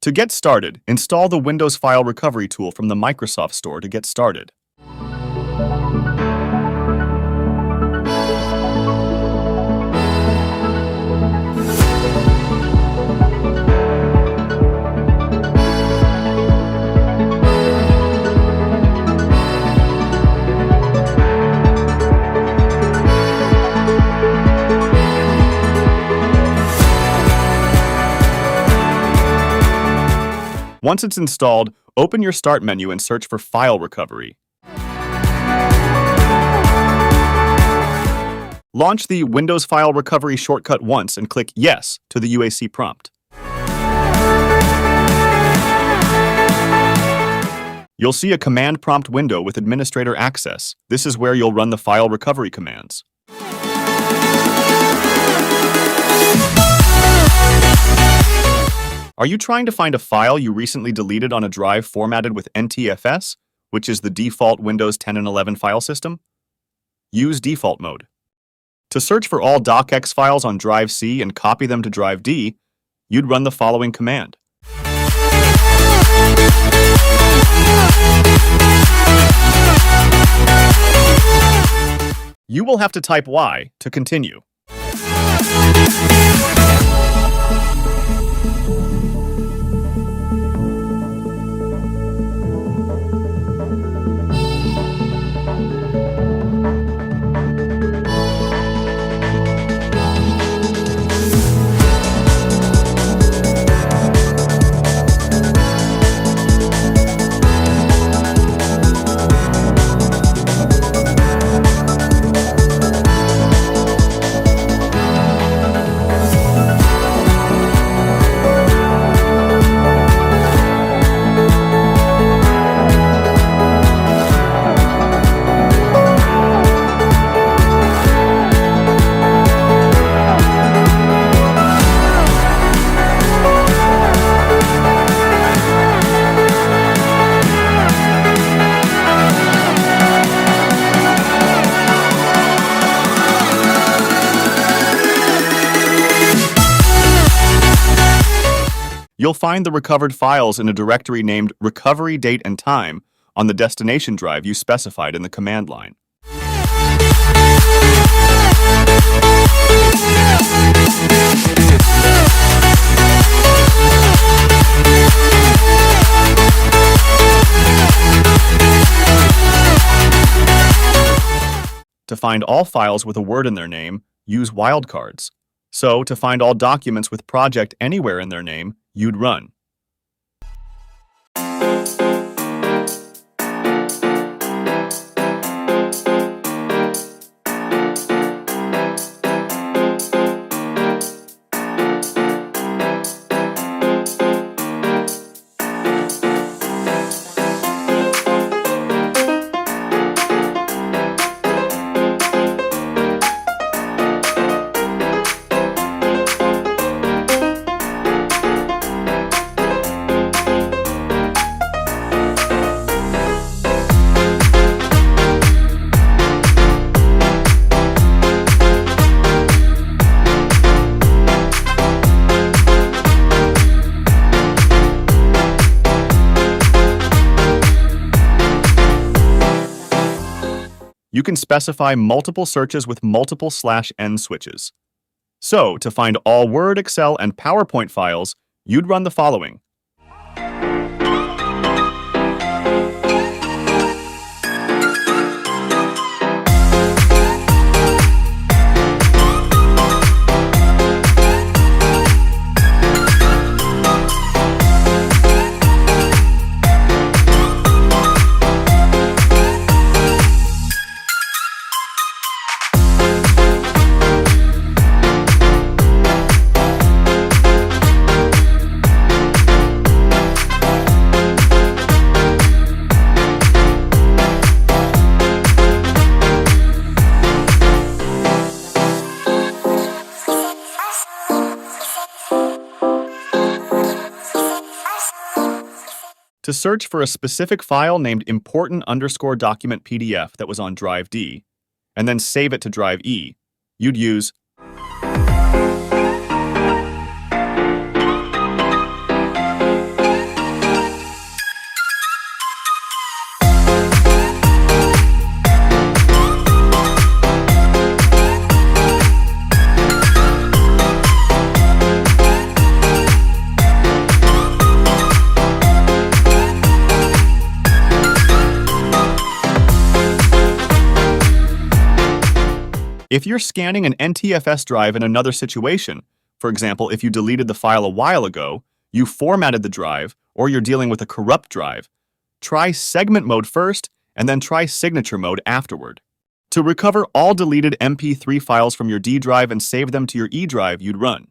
To get started, install the Windows File Recovery tool from the Microsoft Store to get started. Once it's installed, open your Start menu and search for File Recovery. Launch the Windows File Recovery shortcut once and click Yes to the UAC prompt. You'll see a command prompt window with administrator access. This is where you'll run the file recovery commands. Are you trying to find a file you recently deleted on a drive formatted with NTFS, which is the default Windows 10 and 11 file system? Use default mode. To search for all docx files on drive C and copy them to drive D, you'd run the following command. You will have to type Y to continue. You'll find the recovered files in a directory named Recovery Date and Time on the destination drive you specified in the command line. To find all files with a word in their name, use wildcards. So, to find all documents with project anywhere in their name, you'd run. You can specify multiple searches with multiple /n switches. So, to find all Word, Excel, and PowerPoint files, you'd run the following. To search for a specific file named important_document PDF that was on drive D, and then save it to drive E, you'd use If you're scanning an NTFS drive in another situation, for example, if you deleted the file a while ago, you formatted the drive, or you're dealing with a corrupt drive, try segment mode first and then try signature mode afterward. To recover all deleted MP3 files from your D drive and save them to your E drive, you'd run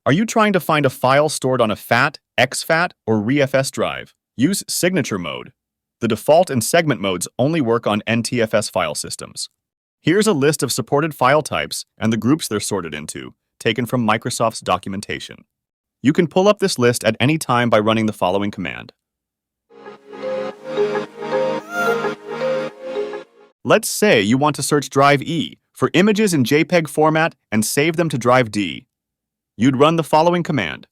Are you trying to find a file stored on a FAT, exFAT, or ReFS drive? Use signature mode. The default and segment modes only work on NTFS file systems. Here's a list of supported file types and the groups they're sorted into, taken from Microsoft's documentation. You can pull up this list at any time by running the following command. Let's say you want to search drive E for images in JPEG format and save them to drive D. You'd run the following command.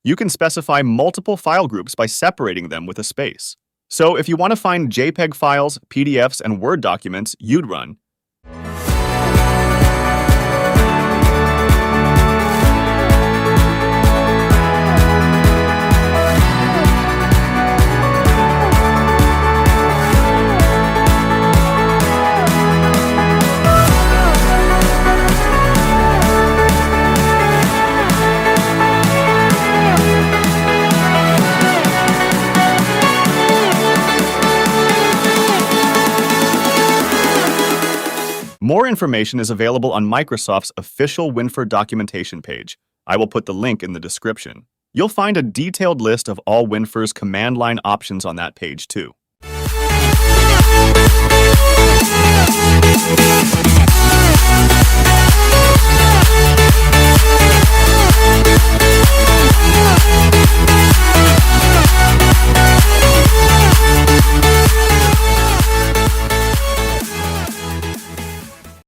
You can specify multiple file groups by separating them with a space. So if you want to find JPEG files, PDFs, and Word documents, you'd run More information is available on Microsoft's official winfr documentation page. I will put the link in the description. You'll find a detailed list of all winfr's command line options on that page too.